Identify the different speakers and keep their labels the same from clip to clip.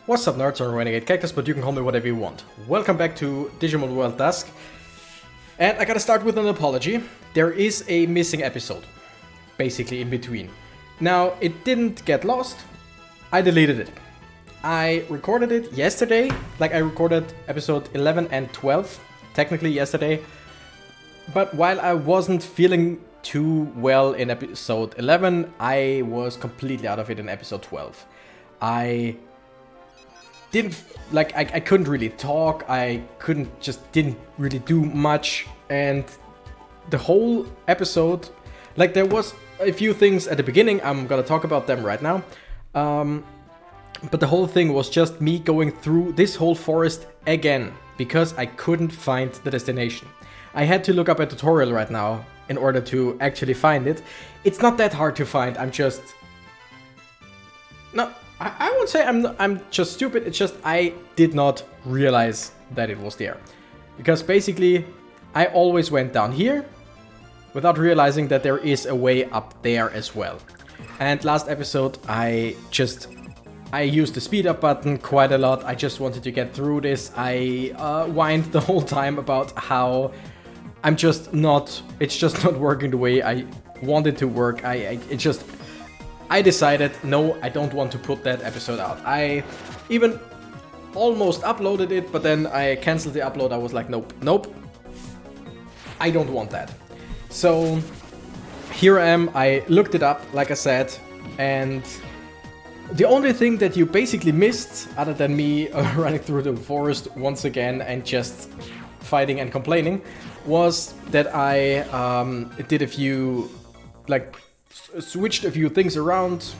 Speaker 1: What's up nerds, I'm Renegade Cactus, but you can call me whatever you want. Welcome back to Digimon World Dusk. And I gotta start with an apology. There is a missing episode, basically in between. Now, it didn't get lost, I deleted it. I recorded it yesterday, like I recorded episode 11 and 12, technically yesterday. But while I wasn't feeling too well in episode 11, I was completely out of it in episode 12. I couldn't really talk, didn't really do much, and the whole episode, like there was a few things at the beginning, I'm gonna talk about them right now, but the whole thing was just me going through this whole forest again, because I couldn't find the destination. I had to look up a tutorial right now in order to actually find it. It's not that hard to find, I won't say I'm just stupid, it's just I did not realize that it was there. Because basically, I always went down here without realizing that there is a way up there as well. And last episode, I used the speed up button quite a lot. I just wanted to get through this. I whined the whole time about how it's just not working the way I want it to work. I decided, no, I don't want to put that episode out. I even almost uploaded it, but then I canceled the upload. I was like, nope. I don't want that. So here I am. I looked it up, like I said, and the only thing that you basically missed, other than me running through the forest once again and just fighting and complaining, was that I did a few, switched a few things around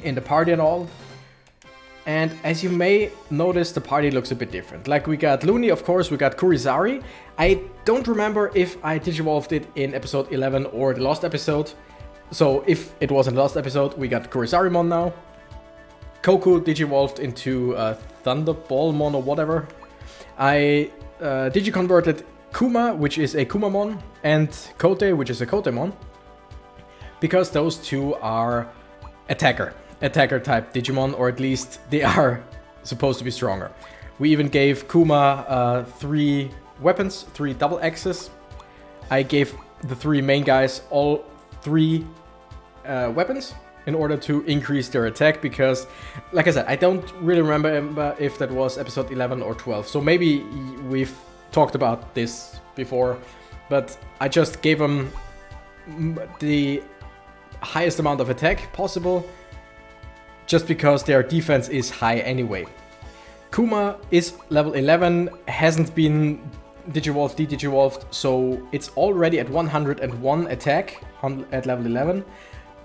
Speaker 1: in the party and all. And as you may notice, the party looks a bit different. Like, we got Looney, of course, we got Kurizari. I don't remember if I digivolved it in episode 11 or the last episode. So if it was in the last episode, we got Kurizarimon now. Koku digivolved into Thunderballmon or whatever. I digiconverted Kuma, which is a Kumamon, and Kote, which is a Kotemon, because those two are attacker type Digimon, or at least they are supposed to be stronger. We even gave Kuma 3 weapons, 3 double axes. I gave the 3 main guys all 3 weapons in order to increase their attack, because, like I said, I don't really remember if that was episode 11 or 12, so maybe we've talked about this before, but I just gave them the highest amount of attack possible, just because their defense is high anyway. Kuma is level 11, hasn't been digivolved, so it's already at 101 attack at level 11.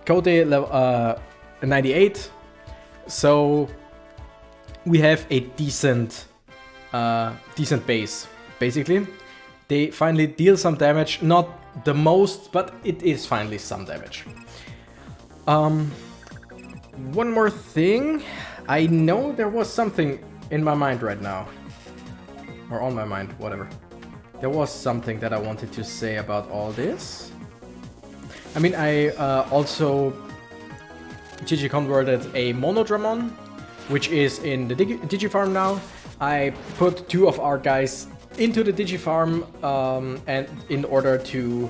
Speaker 1: Kote level 98, so we have a decent base, basically. They finally deal some damage, not the most, but it is finally some damage. One more thing. I know there was something in my mind right now. Or on my mind, whatever. There was something that I wanted to say about all this. I mean, I also converted a Monodramon, which is in the Digifarm now. I put 2 of our guys into the Digifarm, and in order to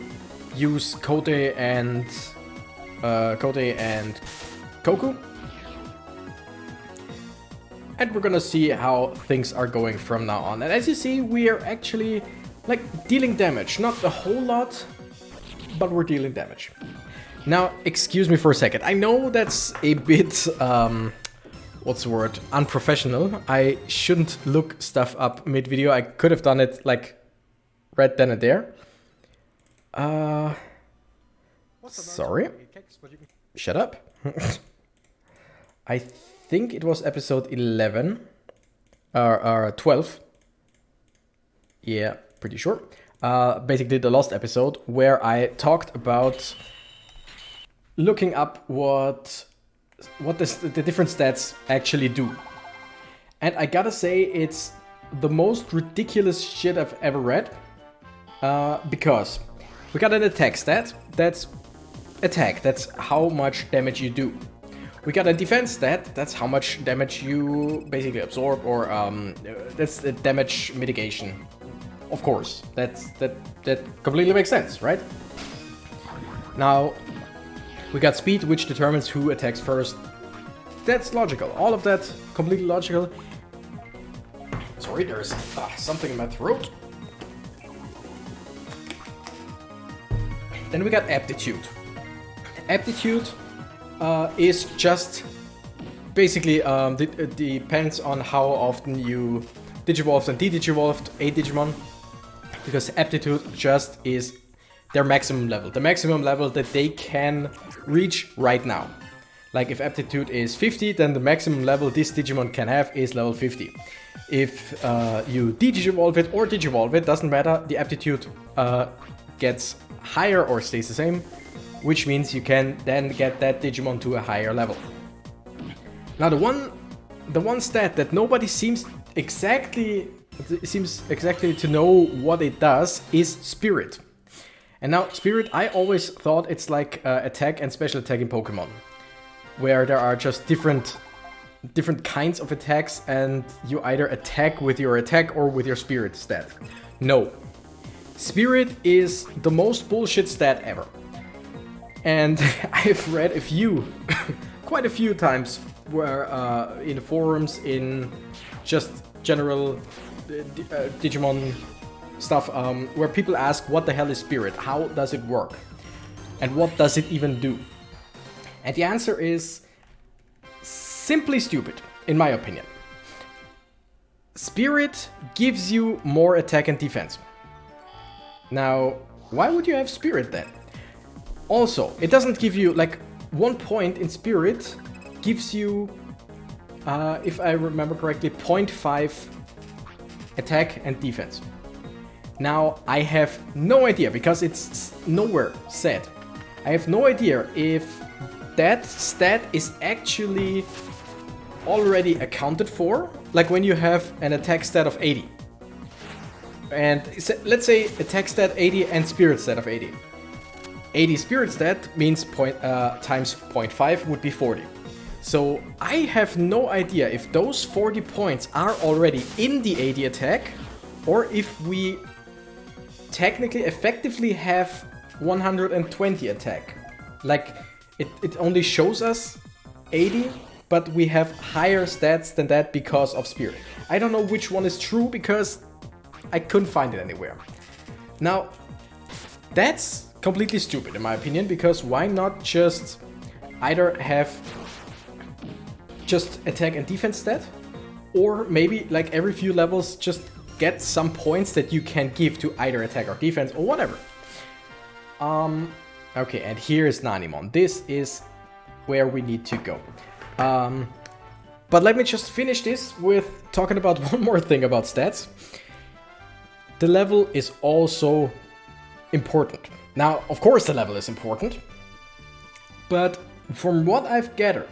Speaker 1: use Kote and Koku. And we're gonna see how things are going from now on. And as you see, we are actually dealing damage. Not a whole lot, but we're dealing damage. Now, excuse me for a second. I know that's a bit, what's the word? Unprofessional. I shouldn't look stuff up mid-video. I could have done it right then and there. Sorry. Shut up. I think it was episode 11 or 12. Yeah, pretty sure. Basically the last episode where I talked about looking up what the different stats actually do. And I gotta say, it's the most ridiculous shit I've ever read. Because we got an attack stat. That's attack. That's how much damage you do. We got a defense stat, that's how much damage you basically absorb, or that's the damage mitigation. Of course, that completely makes sense, right? Now, we got speed, which determines who attacks first. That's logical, all of that completely logical. Sorry, there's something in my throat. Then we got aptitude. Aptitude is just basically depends on how often you digivolved and de-digivolved a Digimon, because aptitude just is their maximum level, the maximum level that they can reach right now. Like if aptitude is 50, then the maximum level this Digimon can have is level 50. If you de-digivolve it or digivolve it, doesn't matter, the aptitude gets higher or stays the same, which means you can then get that Digimon to a higher level. Now the one stat that nobody seems exactly to know what it does is Spirit. And now Spirit, I always thought it's like attack and special attack in Pokemon, where there are just different kinds of attacks and you either attack with your attack or with your Spirit stat. No. Spirit is the most bullshit stat ever. And I've read quite a few times, where in forums, in just general Digimon stuff, where people ask what the hell is Spirit, how does it work, and what does it even do? And the answer is simply stupid, in my opinion. Spirit gives you more attack and defense. Now, why would you have Spirit then? Also, it doesn't give you, like, 1 point in Spirit gives you, if I remember correctly, 0.5 attack and defense. Now, I have no idea, because it's nowhere said. I have no idea if that stat is actually already accounted for. Like when you have an attack stat of 80. And let's say attack stat 80 and spirit stat of 80. 80 spirit stat means times 0.5 would be 40. So I have no idea if those 40 points are already in the 80 attack, or if we technically effectively have 120 attack. Like it only shows us 80, but we have higher stats than that because of spirit. I don't know which one is true because I couldn't find it anywhere. Now, that's completely stupid in my opinion, because why not just either have just attack and defense stat, or maybe like every few levels just get some points that you can give to either attack or defense or whatever. Okay, and here is Nanimon. This is where we need to go. But let me just finish this with talking about one more thing about stats. The level is also important. Now, of course the level is important, but from what I've gathered,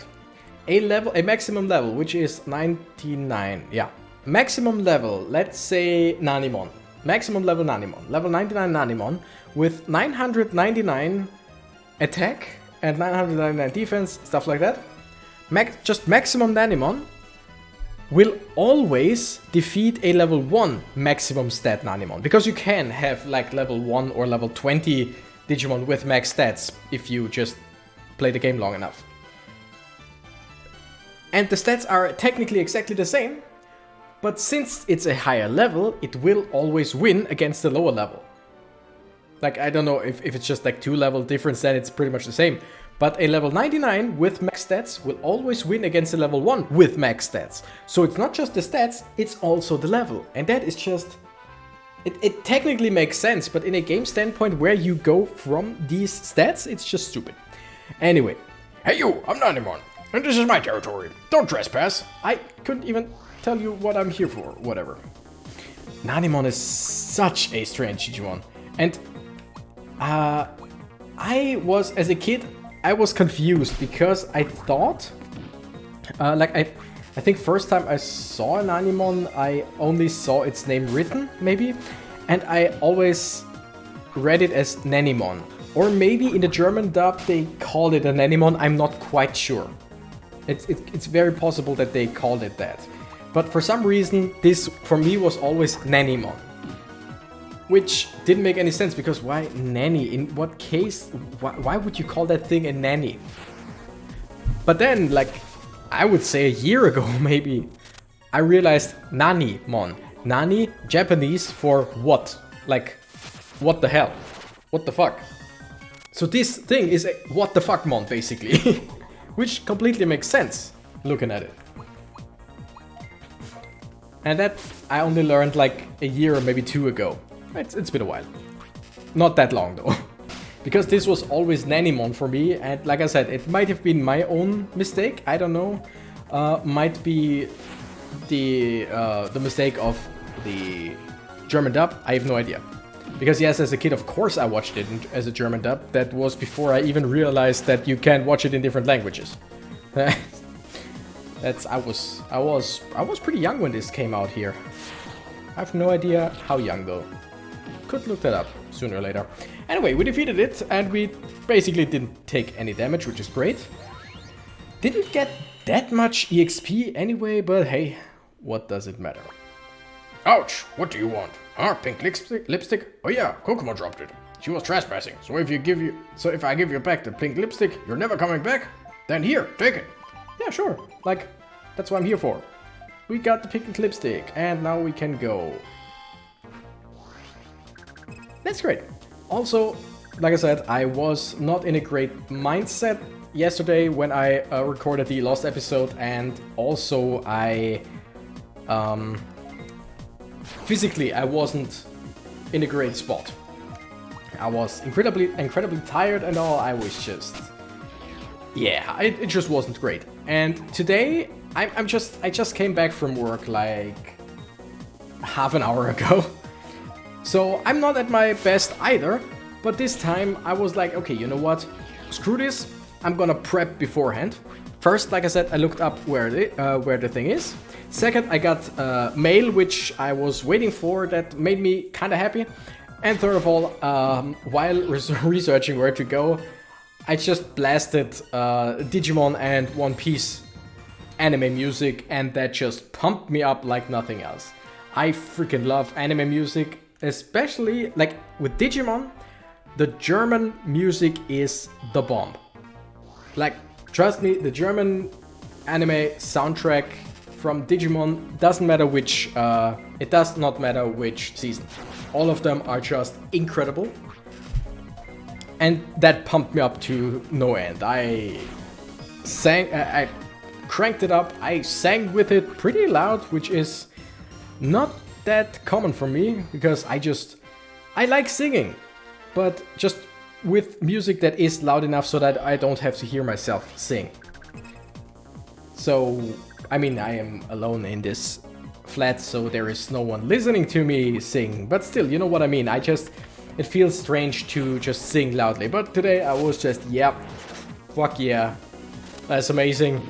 Speaker 1: a maximum level, which is 99, yeah. Maximum level, let's say Nanimon. Maximum level Nanimon. Level 99 Nanimon with 999 attack and 999 defense, stuff like that. Just maximum Nanimon will always defeat a level 1 maximum stat Nanimon. Because you can have like level 1 or level 20 Digimon with max stats if you just play the game long enough. And the stats are technically exactly the same, but since it's a higher level, it will always win against the lower level. Like, I don't know if it's just like 2 level difference, then it's pretty much the same. But a level 99 with max stats will always win against a level 1 with max stats. So it's not just the stats, it's also the level. And that is just... It technically makes sense, but in a game standpoint where you go from these stats, it's just stupid. Anyway. Hey you, I'm Nanimon, and this is my territory. Don't trespass. I couldn't even tell you what I'm here for, whatever. Nanimon is such a strange Digimon. And as a kid, I was confused because I thought, I think first time I saw an Nanimon, I only saw its name written, maybe, and I always read it as Nanimon. Or maybe in the German dub they called it a Nanimon, I'm not quite sure. It's very possible that they called it that. But for some reason, this for me was always Nannymon. Which didn't make any sense, because why nanny? In what case? Why would you call that thing a nanny? But then, like, I would say a year ago maybe, I realized Nannymon. Nani, Japanese for what? Like, what the hell? What the fuck? So this thing is a what the fuck mon, basically. Which completely makes sense, looking at it. And that I only learned like a year or maybe 2 ago. It's been a while. Not that long though. Because this was always Nannymon for me, and like I said, it might have been my own mistake, I don't know. Might be the mistake of the German dub, I have no idea. Because yes, as a kid, of course I watched it as a German dub. That was before I even realized that you can watch it in different languages. I was pretty young when this came out here. I have no idea how young though. Could look that up sooner or later. Anyway, we defeated it and we basically didn't take any damage, which is great. Didn't get that much EXP anyway, but hey, what does it matter? Ouch! What do you want? Huh? Pink lipstick? Oh yeah, Kokomo dropped it. She was trespassing, so if I give you back the pink lipstick, you're never coming back? Then here, take it. Yeah, sure. Like, that's what I'm here for. We got the pink lipstick, and now we can go. That's great. Also, like I said, I was not in a great mindset yesterday when I recorded the Lost episode, and also physically I wasn't in a great spot. I was incredibly tired and all. I was just, yeah, it just wasn't great. And today I just came back from work like half an hour ago. So I'm not at my best either, but this time I was like, okay, you know what? Screw this. I'm gonna prep beforehand. First, like I said, I looked up where the thing is. Second, I got mail, which I was waiting for, that made me kind of happy. And third of all, while researching where to go, I just blasted Digimon and One Piece anime music, and that just pumped me up like nothing else. I freaking love anime music, especially like with Digimon. The German music is the bomb. Like, trust me, the German anime soundtrack from Digimon doesn't matter which, it does not matter which season. All of them are just incredible. And that pumped me up to no end. I cranked it up, I sang with it pretty loud, which is not that common for me, because I like singing, but just with music that is loud enough so that I don't have to hear myself sing. So, I mean, I am alone in this flat, so there is no one listening to me sing, but still, you know what I mean. It feels strange to just sing loudly, but today I was just, yep, fuck yeah, that's amazing.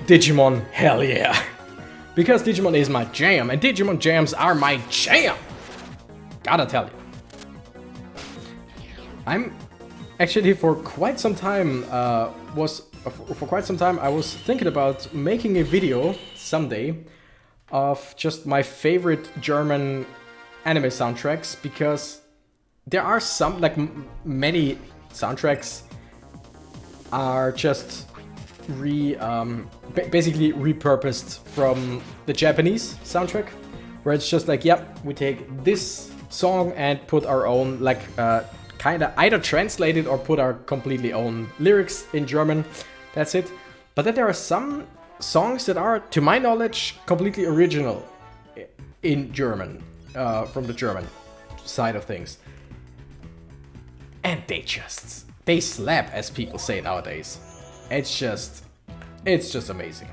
Speaker 1: Digimon, hell yeah. Because Digimon is my jam, and Digimon jams are my jam! Gotta tell you. I'm actually for quite some time I was thinking about making a video someday of just my favorite German anime soundtracks, because there are some, like many soundtracks are just basically repurposed from the Japanese soundtrack, where it's just like, yep, we take this song and put our own, like, kind of either translate it or put our completely own lyrics in German. That's it. But then there are some songs that are, to my knowledge, completely original in German, from the German side of things. And they slap, as people say nowadays. It's just amazing.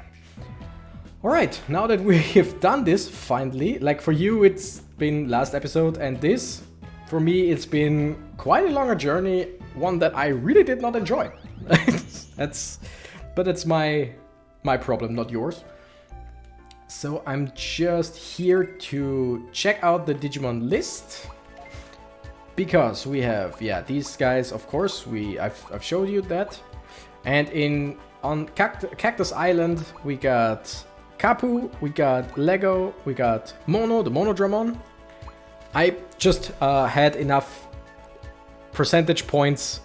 Speaker 1: Alright, now that we have done this, finally, like for you it's been last episode, and this, for me, it's been quite a longer journey, one that I really did not enjoy. But it's my problem, not yours. So I'm just here to check out the Digimon list, because we have, yeah, these guys, of course, I've showed you that. And in on Cactus Island, we got Kapu, we got Lego, we got Mono, the Monodramon. I just had enough percentage points,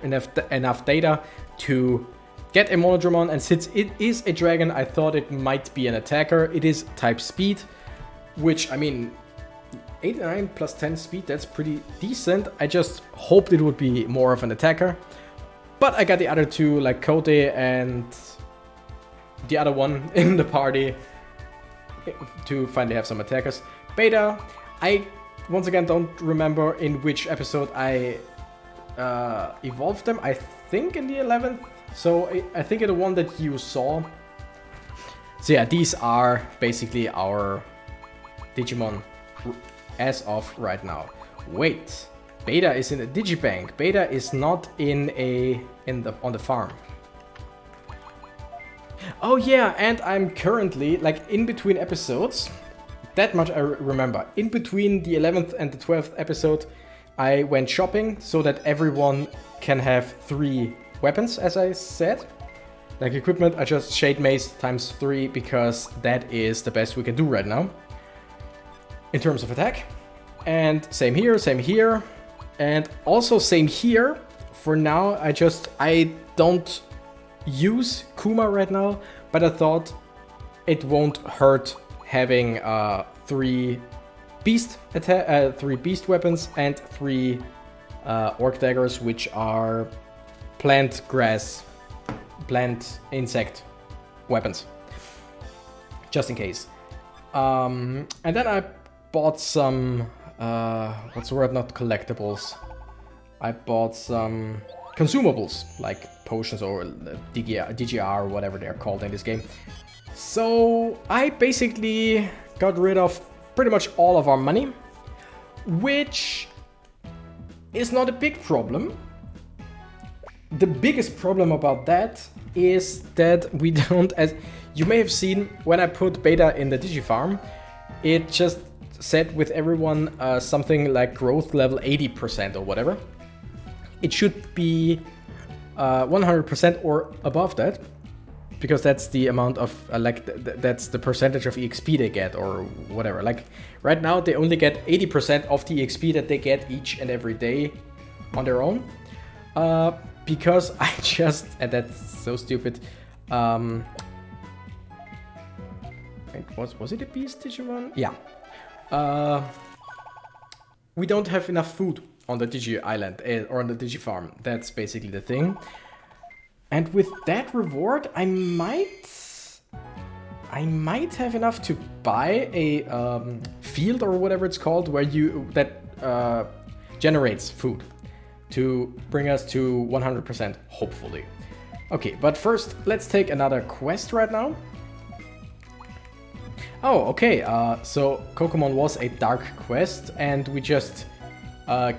Speaker 1: enough data to get a Monodramon, and since it is a dragon, I thought it might be an attacker. It is type speed, which, I mean, 89 plus 10 speed, that's pretty decent. I just hoped it would be more of an attacker. But I got the other two, like Kote and the other one in the party, to finally have some attackers. Beta, I once again don't remember in which episode I evolved them. I think in the 11th. So I think in the one that you saw. So yeah, these are basically our Digimon as of right now. Wait, Beta is in a Digibank. Beta is not on the farm. Oh yeah, and I'm currently, like, in between episodes. That much I remember. In between the 11th and the 12th episode, I went shopping so that everyone can have 3 weapons, as I said. Like equipment, I just Shade Mace times 3 because that is the best we can do right now in terms of attack. And same here, and also same here. For now, I don't use Kuma right now, but I thought it won't hurt having 3 beast weapons and 3 orc daggers, which are plant insect weapons, just in case. And then I bought some what's the word, not collectibles. I bought some consumables, like potions or DGR or whatever they're called in this game. So I basically got rid of pretty much all of our money, which is not a big problem. The biggest problem about that is that we don't, as you may have seen when I put Beta in the Digifarm, it just said with everyone something like growth level 80% or whatever. It should be 100% or above that, because that's the amount of that's the percentage of EXP they get or whatever. Like right now they only get 80% of the EXP that they get each and every day on their own. Because I just, and that's so stupid. Was it a beast Digimon? Yeah. We don't have enough food on the Digi Island or on the Digi Farm. That's basically the thing. And with that reward, I might have enough to buy a field or whatever it's called, where that generates food to bring us to 100%, hopefully. Okay, but first, let's take another quest right now. Oh, okay, so Kokomon was a dark quest, and we just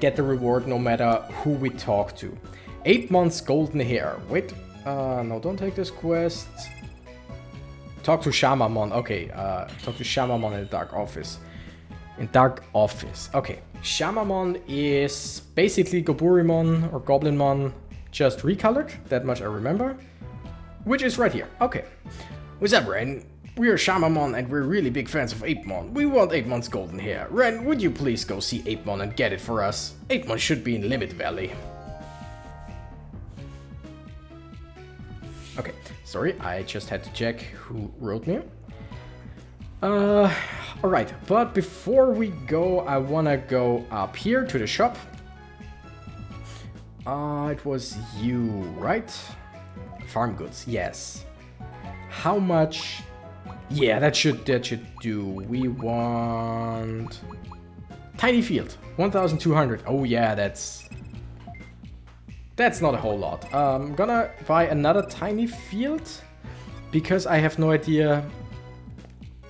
Speaker 1: get the reward no matter who we talk to. 8 months golden hair. Wait, no, don't take this quest. Talk to Shamamon. Okay, talk to Shamamon in the dark office. Okay, Shamamon is basically Goburimon or Goblinmon, just recolored. That much I remember. Which is right here. Okay. What's up, Ren? We're Shamamon and we're really big fans of Apemon. We want 8 months golden hair. Ren, would you please go see Apemon and get it for us? Apemon should be in Limit Valley. Okay, sorry, I just had to check who wrote me. Alright, but before we go, I wanna go up here to the shop. It was you, right? Farm goods, yes. How much? Yeah, that should do. We want tiny field, 1,200. Oh yeah, that's not a whole lot. I'm gonna buy another tiny field because I have no idea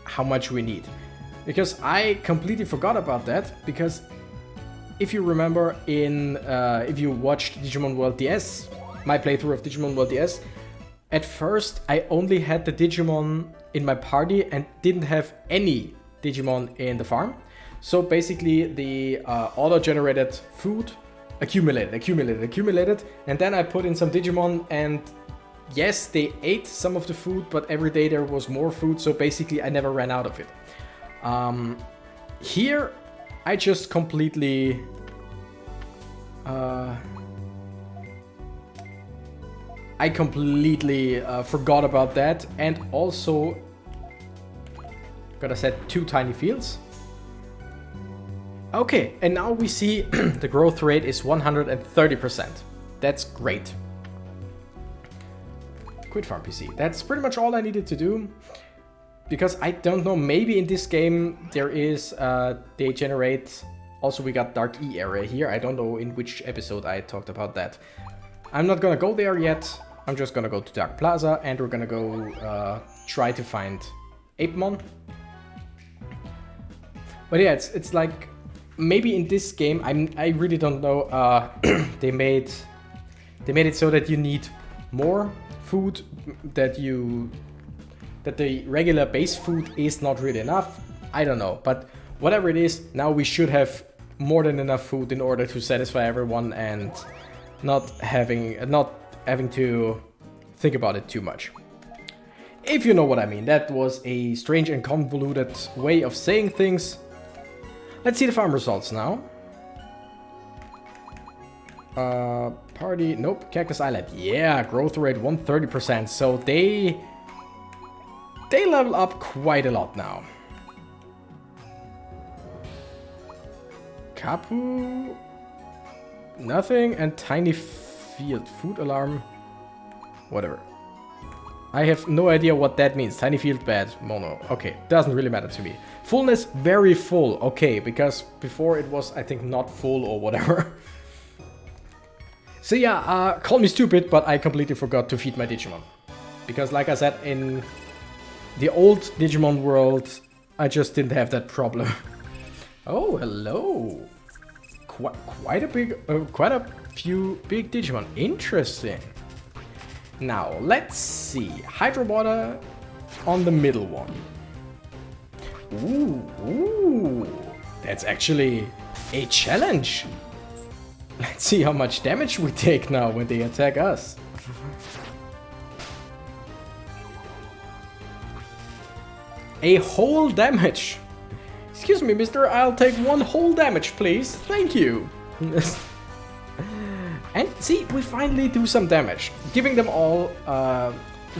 Speaker 1: how much we need. Because I completely forgot about that. Because if you remember if you watched Digimon World DS, my playthrough of Digimon World DS, at first I only had the Digimon in my party and didn't have any Digimon in the farm. So basically the auto-generated food accumulated, and then I put in some Digimon and yes, they ate some of the food, but every day there was more food, so basically I never ran out of it. Here, I just completely... forgot about that, and also gotta set 2 tiny fields. Okay, and now we see the growth rate is 130%. That's great. Quit farm PC. That's pretty much all I needed to do. Because I don't know, maybe in this game there is, they generate... Also, we got Dark E area here. I don't know in which episode I talked about that. I'm not gonna go there yet. I'm just gonna go to Dark Plaza and we're gonna go try to find Apemon. But yeah, it's like... Maybe in this game, I really don't know, they made it so that you need more food, that the regular base food is not really enough. I don't know, but whatever it is, now we should have more than enough food in order to satisfy everyone and not having to think about it too much. If you know what I mean, that was a strange and convoluted way of saying things. Let's see the farm results now. Party, nope, Cactus Island. Yeah, growth rate 130%. So they level up quite a lot now. Kapu, nothing, and tiny field food alarm, whatever. I have no idea what that means. Tiny field bad, mono. Okay, doesn't really matter to me. Fullness, very full. Okay, because before it was, I think, not full or whatever. So yeah, call me stupid, but I completely forgot to feed my Digimon. Because like I said, in the old Digimon world, I just didn't have that problem. Oh, hello. Quite a few big Digimon. Interesting. Now, let's see. Hydro Water on the middle one. Ooh, that's actually a challenge. Let's see how much damage we take now when they attack us. A whole damage. Excuse me, mister, I'll take 1 whole damage, please. Thank you. And see, we finally do some damage. Giving them all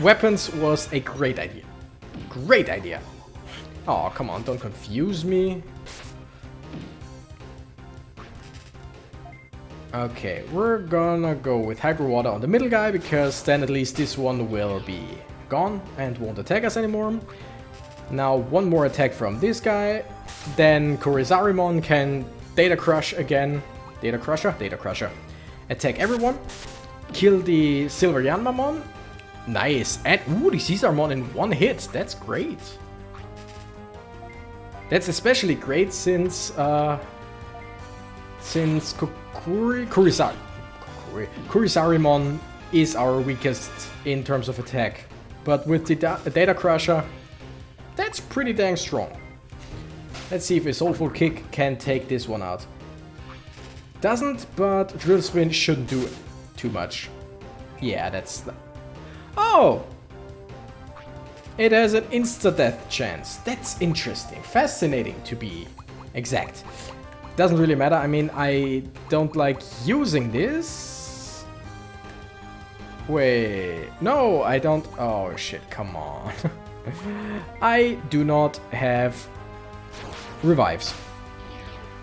Speaker 1: weapons was a great idea. Great idea. Oh, come on, don't confuse me. Okay, we're gonna go with Hydro Water on the middle guy, because then at least this one will be gone and won't attack us anymore. Now, 1 more attack from this guy. Then Kurisarimon can Data Crush again. Data Crusher? Data Crusher. Attack everyone. Kill the Silver Yanmamon. Nice. And, ooh, the Caesarmon in 1 hit. That's great. That's especially great since Kurisarimon is our weakest in terms of attack. But with the Data Crusher, that's pretty dang strong. Let's see if a Soulful Kick can take this one out. Doesn't, but Drill Spin shouldn't do too much. Yeah, that's... Oh! It has an insta-death chance. That's interesting. Fascinating, to be exact. Doesn't really matter. I mean, I don't like using this. Wait. No, I don't... Oh, shit. Come on. I do not have revives.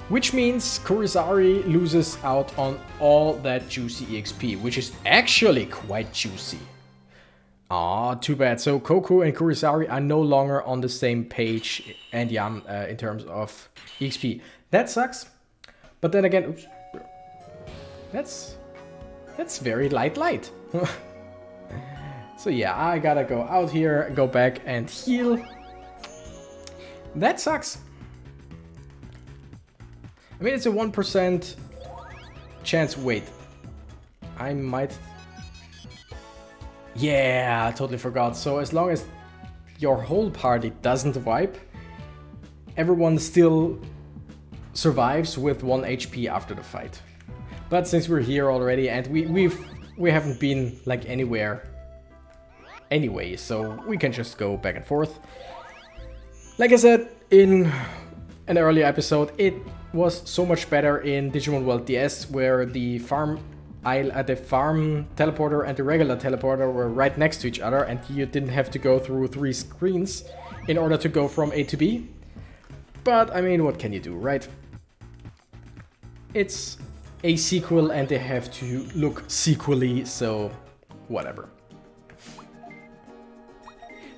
Speaker 1: Which means Kurisari loses out on all that juicy EXP, which is actually quite juicy. Ah, too bad. So Koku and Kurisari are no longer on the same page and Yam in terms of EXP. That sucks. But then again, oops, that's very light. So yeah, I gotta go out here, go back and heal. That sucks. I mean, it's a 1% chance. Wait, I might... Yeah, I totally forgot. So as long as your whole party doesn't wipe, everyone still survives with 1 HP after the fight. But since we're here already and we haven't been like anywhere anyway, so we can just go back and forth. Like I said in an earlier episode, it was so much better in Digimon World DS, where the farm teleporter and the regular teleporter were right next to each other, and you didn't have to go through 3 screens in order to go from A to B. But I mean, what can you do, right? It's a sequel and they have to look sequely, so whatever.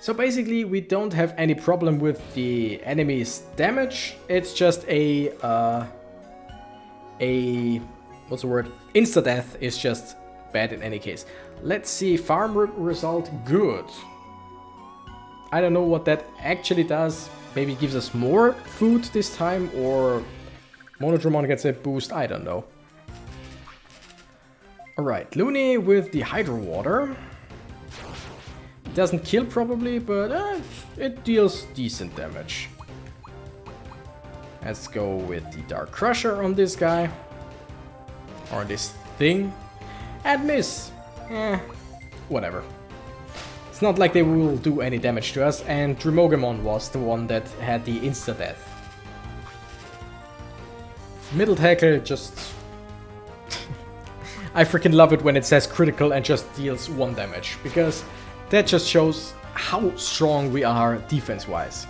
Speaker 1: So basically we don't have any problem with the enemy's damage. It's just what's the word? Insta-death is just bad in any case. Let's see, farm result, good. I don't know what that actually does. Maybe it gives us more food this time, or Monodramon gets a boost, I don't know. Alright, Looney with the Hydro Water. Doesn't kill probably, but it deals decent damage. Let's go with the Dark Crusher on this guy. Or this thing. And miss. Whatever. It's not like they will do any damage to us, and Dremogamon was the one that had the insta-death. Middle tackle just... I freaking love it when it says critical and just deals 1 damage, because that just shows how strong we are defense-wise.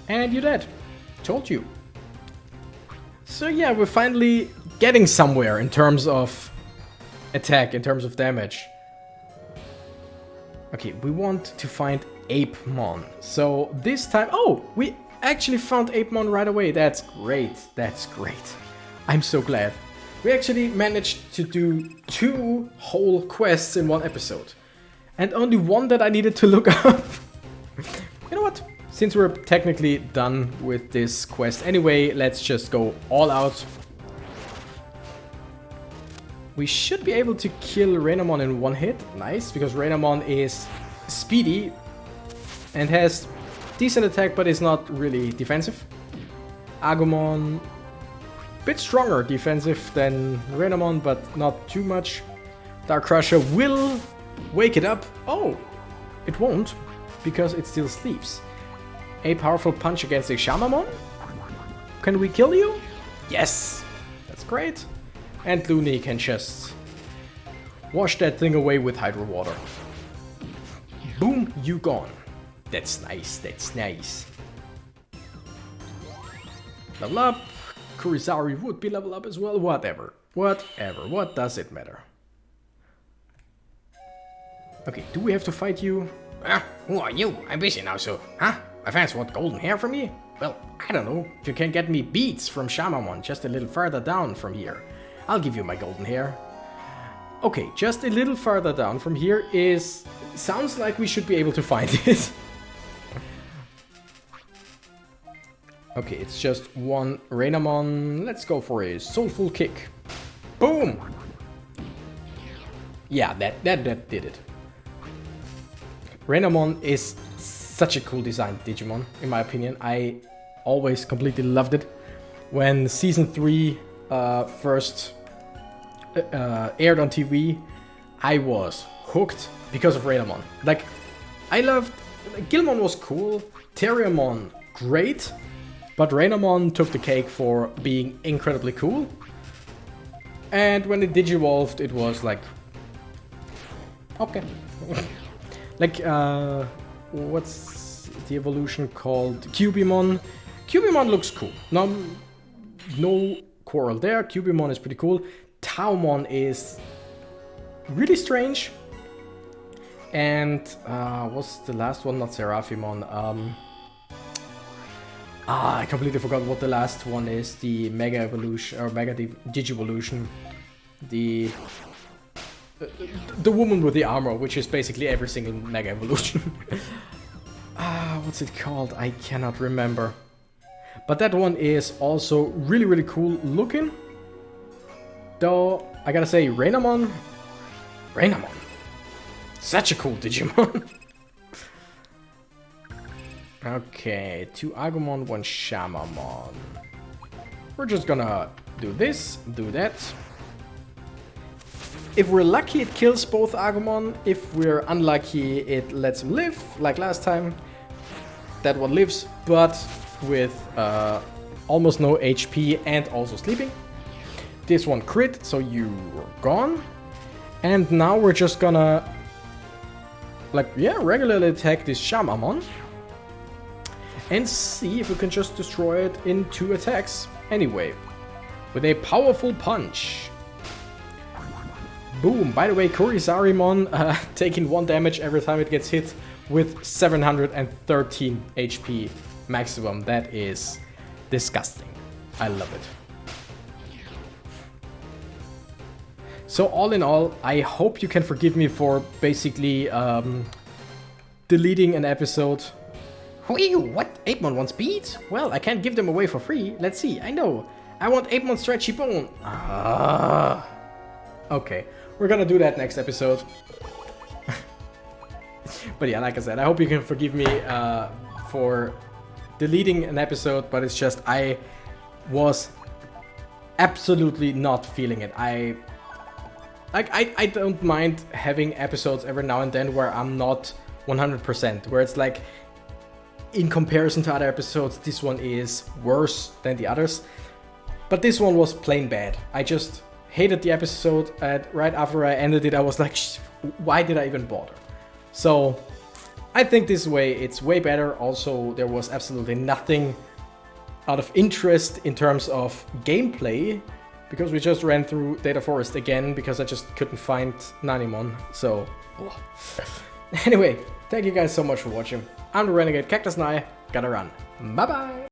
Speaker 1: And you're dead. Told you. So yeah, we're finally getting somewhere in terms of attack, in terms of damage. Okay, we want to find Apemon. So this time... Oh, we actually found Apemon right away. That's great. That's great. I'm so glad. We actually managed to do 2 whole quests in 1 episode. And only 1 that I needed to look up. You know what? Since we're technically done with this quest anyway, let's just go all out. We should be able to kill Renamon in 1 hit. Nice, because Renamon is speedy and has decent attack, but is not really defensive. Agumon, bit stronger defensive than Renamon, but not too much. Dark Crusher will wake it up. Oh, it won't, because it still sleeps. A powerful punch against a Shamamon? Can we kill you? Yes! That's great. And Looney can just wash that thing away with Hydro Water. Boom, you gone. That's nice, that's nice. Level up. Kurisari would be level up as well. Whatever. Whatever. What does it matter? Okay, do we have to fight you?
Speaker 2: Who are you? I'm busy now, so. Huh? My fans want golden hair from me?
Speaker 1: Well, I don't know. If you can get me beads from Shamamon just a little further down from here, I'll give you my golden hair. Okay, just a little further down from here is... Sounds like we should be able to find it. Okay, it's just 1 Renamon. Let's go for a soulful kick. Boom! Yeah, that did it. Renamon is such a cool design Digimon, in my opinion. I always completely loved it. When Season 3 first aired on TV, I was hooked because of Renamon. Like, I loved... Gilmon was cool, Terriermon great, but Renamon took the cake for being incredibly cool. And when it digivolved, it was like... Okay. Like, what's the evolution called? Cubimon. Cubimon looks cool. No quarrel there. Cubimon is pretty cool. Taumon is really strange. And what's the last one? Not Seraphimon. I completely forgot what the last one is. The Mega Evolution or Mega Digivolution. The woman with the armor, which is basically every single Mega Evolution. What's it called? I cannot remember. But that one is also really, really cool looking. Though, I gotta say, Renamon. Such a cool Digimon. Okay, 2 Agumon, 1 Shamamon. We're just gonna do this, do that. If we're lucky, it kills both Agumon. If we're unlucky, it lets him live, like last time. That one lives, but with almost no HP and also sleeping. This one crit, so you're gone. And now we're just gonna, like, yeah, regularly attack this Shamamon. And see if we can just destroy it in 2 attacks. Anyway, with a powerful punch. Boom! By the way, Kurisarimon taking 1 damage every time it gets hit with 713 HP maximum. That is disgusting. I love it. So all in all, I hope you can forgive me for basically deleting an episode.
Speaker 2: Whew, what? Apemon wants beads?
Speaker 1: Well, I can't give them away for free. Let's see. I know. I want Apemon Stretchy Bone. Okay. We're gonna do that next episode. But yeah, like I said, I hope you can forgive me for deleting an episode, but it's just I was absolutely not feeling it. I don't mind having episodes every now and then where I'm not 100%, where it's like, in comparison to other episodes, this one is worse than the others. But this one was plain bad. I just hated the episode, and right after I ended it, I was like, why did I even bother? So I think this way it's way better. Also, there was absolutely nothing out of interest in terms of gameplay, because we just ran through Data Forest again because I just couldn't find Nanimon. So anyway, thank you guys so much for watching. I'm the Renegade Cactus and I gotta run. Bye bye!